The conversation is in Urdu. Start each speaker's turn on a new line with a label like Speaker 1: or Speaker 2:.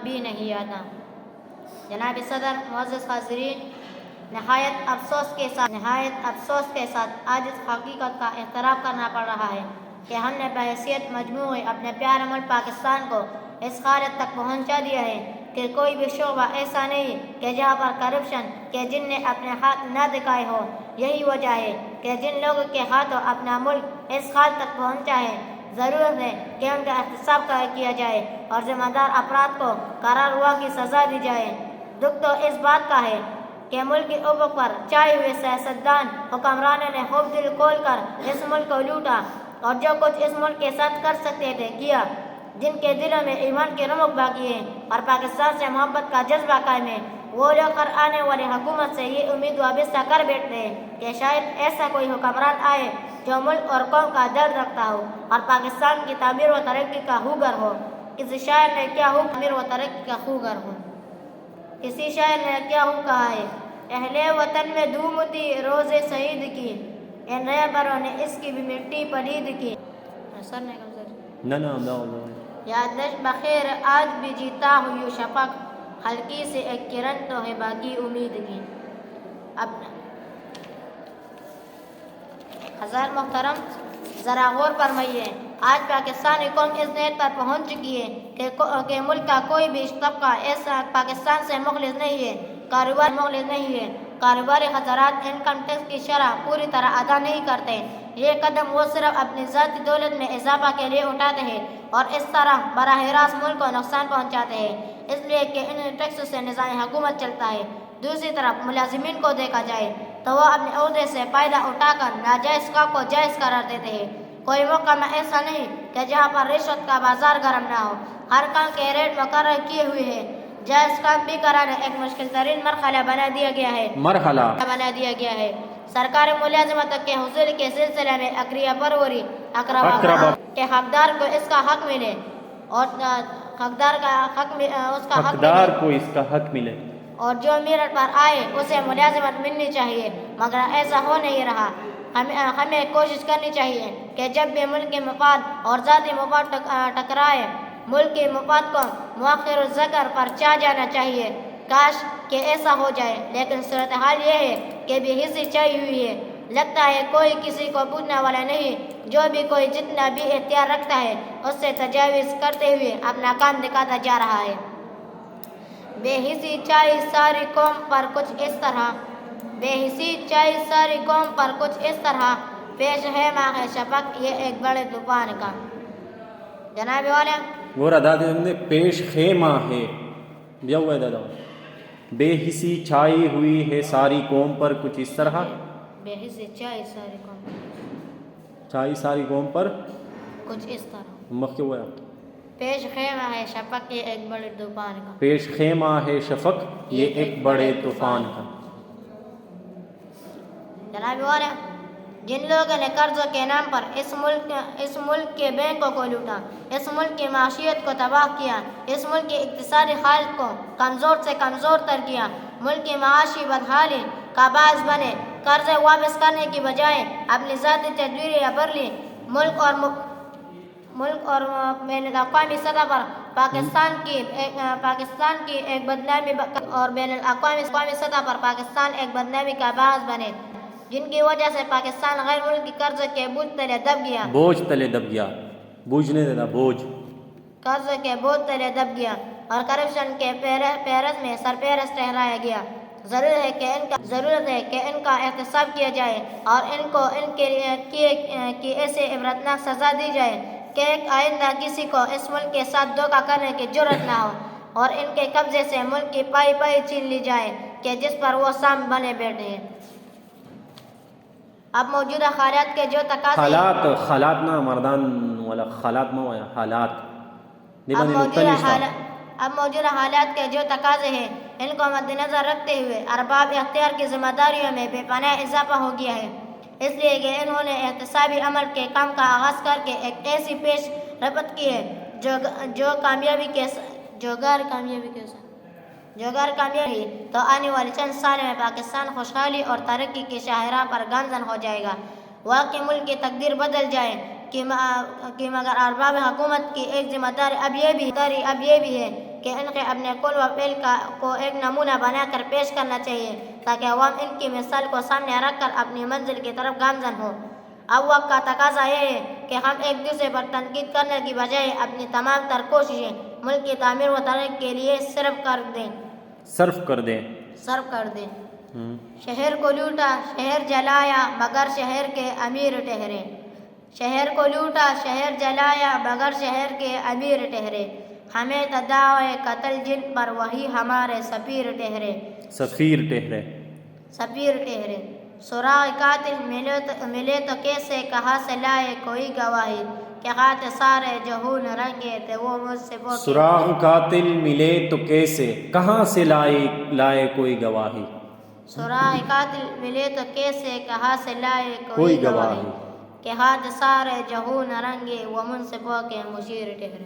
Speaker 1: بھی نہیں آتا۔ جناب صدر، معزز حاضرین، نہایت افسوس کے ساتھ آج اس حقیقت کا اعتراف کرنا پڑ رہا ہے کہ ہم نے بحیثیت مجموعے اپنے پیارے ملک پاکستان کو اس حالت تک پہنچا دیا ہے کہ کوئی بھی شعبہ ایسا نہیں کہ جہاں پر کرپشن کے جن نے اپنے ہاتھ نہ دکھائے ہو۔ یہی وجہ ہے کہ جن لوگوں کے ہاتھوں اپنا ملک اس حال تک پہنچا ہے، ضرورت ہے کہ ان کا احتساب کیا جائے اور ذمہ دار افراد کو قرار ہوا کی سزا دی جائے۔ دکھ تو اس بات کا ہے کہ ملک کے افق پر چائے ہوئے سیاستدان حکمرانوں نے خوب دل کھول کر اس ملک کو لوٹا اور جو کچھ اس ملک کے ساتھ کر سکتے تھے کیا۔ جن کے دلوں میں ایمان کی رمق باقی ہے اور پاکستان سے محبت کا جذبہ قائم ہے، وہ لوگ ہر آنے والی حکومت سے یہ امید وابستہ کر بیٹھتے ہیں کہ شاید ایسا کوئی حکمران آئے جو ملک اور قوم کا درد رکھتا ہو اور پاکستان کی تعمیر و ترقی کا خوگر ہو۔ کسی شاعر نے کیا ہو تعمیر و ترقی کا خوگر ہو۔ کسی شاعر نے کیا ہو کہا ہے، اہل وطن میں دھوم تھی روز شہید کی، ان رہبروں نے اس کی بھی مٹی پلید کی۔ سر نے یادداشت بخیر، آج بھی جیتا ہوں یوں شفق، ہلکی سے ایک کرن تو ہے باقی امید کی۔ حضرات محترم، ذرا غور فرمائیے، آج پاکستانی قوم اس نیت پر پہنچ چکی ہے کہ ملک کا کوئی بھی طبقہ ایسا پاکستان سے مخلص نہیں ہے، کاروبار مخلص نہیں ہے۔ کاروباری حضرات انکم ٹیکس کی شرح پوری طرح ادا نہیں کرتے۔ یہ قدم وہ صرف اپنی ذاتی دولت میں اضافہ کے لیے اٹھاتے ہیں اور اس طرح براہ راست ملک کو نقصان پہنچاتے ہیں، اس لیے کہ ان ٹیکس سے نظام حکومت چلتا ہے۔ دوسری طرف ملازمین کو دیکھا جائے تو وہ اپنے عہدے سے فائدہ اٹھا کر ناجائز کام کو جائز قرار دیتے ہیں۔ کوئی محکمہ ایسا نہیں کہ جہاں پر رشوت کا بازار گرم نہ ہو، ہر کام کے ریٹ مقرر کیے ہوئے ہیں۔ جائز کام بھی کرانا ایک مشکل ترین مرحلہ بنا دیا گیا ہے۔ سرکاری ملازمتوں کے حصول کے سلسلے میں اقربا کے حقدار کو اس کا حق ملے اور
Speaker 2: اس کا حق ملے
Speaker 1: اور جو میرٹ پر آئے اسے ملازمت ملنی چاہیے، مگر ایسا ہو نہیں رہا۔ ہمیں کوشش کرنی چاہیے کہ جب بھی ملک کے مفاد اور ذاتی مفاد ٹکرائے، ملک کے مفاد کو مؤخر الذکر پر چاہ جانا چاہیے۔ کاش کہ ایسا ہو جائے، لیکن صورتحال یہ ہے کہ بے حسی چھائی ہوئی ہے۔ لگتا ہے کوئی کسی کو پوچھنے والا نہیں، جو بھی کوئی جتنا بھی اختیار رکھتا ہے اس سے تجاوز کرتے ہوئے اپنا کام دکھاتا جا رہا ہے۔ بے حسی چھائی ساری قوم پر کچھ اس طرح پیش ہے ماہ شفق یہ ایک بڑے طوفان کا۔ جناب والا
Speaker 2: گورا دادا نے پیش خیمہ ہے بیا ہوا ہے دادا، بے حسی چھائی ہوئی ہے ساری قوم پر کچھ اس طرح،
Speaker 1: بے حسی چھائی
Speaker 2: ساری قوم پر
Speaker 1: کچھ اس طرح،
Speaker 2: مخ کیا ہوا ہے،
Speaker 1: پیش خیمہ ہے شفق یہ ایک بڑے طوفان کا۔
Speaker 2: پیش خیمہ ہے شفق یہ ایک بڑے طوفان کا۔
Speaker 1: جناب والا، جن لوگوں نے قرضوں کے نام پر اس ملک کے بینکوں کو لوٹا، اس ملک کی معیشت کو تباہ کیا، اس ملک کی اقتصادی حالت کو کمزور سے کمزور تر کیا، ملک کی معاشی بدحالی کا باعث بنے، قرضے واپس کرنے کی بجائے اپنی ذاتی تدبیریں بر لی، ملک اور بین الاقوامی سطح پر پاکستان کی ایک بدنامی اور بین الاقوامی سطح پر پاکستان ایک بدنامی کا باعث بنے، جن کی وجہ سے پاکستان غیر ملکی قرض کے بوجھ تلے دب گیا، قرض کے بوجھ تلے دب گیا اور کرپشن کے پیرس میں سرپرست ٹھہرایا گیا۔ ضرورت ہے کہ ان کا احتساب کیا جائے اور ان کو ان کی ایسے عبرتناک سزا دی جائے کہ ایک آئندہ کسی کو اس ملک کے ساتھ دھوکہ کرنے کی جرأت نہ ہو اور ان کے قبضے سے ملک کی پائی چھین لی جائے کہ جس پر وہ سام بنے بیٹھے ہیں۔ اب موجودہ حالات کے جو تقاضے ہیں ان کو مد نظر رکھتے ہوئے ارباب اختیار کی ذمہ داریوں میں بے پناہ اضافہ ہو گیا ہے، اس لیے کہ انہوں نے احتسابی عمل کے کام کا آغاز کر کے ایک ایسی پیش رفت کی ہے جو غیر کامیابی تو آنے والی چند سال میں پاکستان خوشحالی اور ترقی کی شاہراہ پر گامزن ہو جائے گا۔ واقعی ملک کی تقدیر بدل جائے کہ مگر ارباب حکومت کی ایک ذمہ داری اب یہ بھی ہے کہ ان کے اپنے قول و فعل کو ایک نمونہ بنا کر پیش کرنا چاہیے تاکہ عوام ان کی مثال کو سامنے رکھ کر اپنی منزل کی طرف گامزن ہو۔ اب وقت کا تقاضا یہ ہے کہ ہم ایک دوسرے پر تنقید کرنے کی بجائے اپنی تمام تر کوششیں ملک کی تعمیر و ترقی کے لیے صرف کر دیں۔ شہر کو لوٹا شہر جلایا مگر شہر کے امیر ٹھہرے، شہر کو لوٹا شہر جلایا مگر شہر کے امیر ٹھہرے، ہمیں تداعی قتل جن پر وہی ہمارے سفیر ٹھہرے۔ سراغ قاتل ملے تو کیسے کہاں سے لائے کوئی گواہی، کہ خاک سارے جہون رنگے تھے وہ مجھ سے وہ
Speaker 2: سراغ قاتل ملے تو کیسے کہاں سے لائے کوئی گواہی،
Speaker 1: سراغ قاتل ملے تو کیسے کہاں سے لائے کوئی گواہی، کہ ہاتھ سارے جہون رنگے وہ منصفوں کے مشیر ٹھہرے۔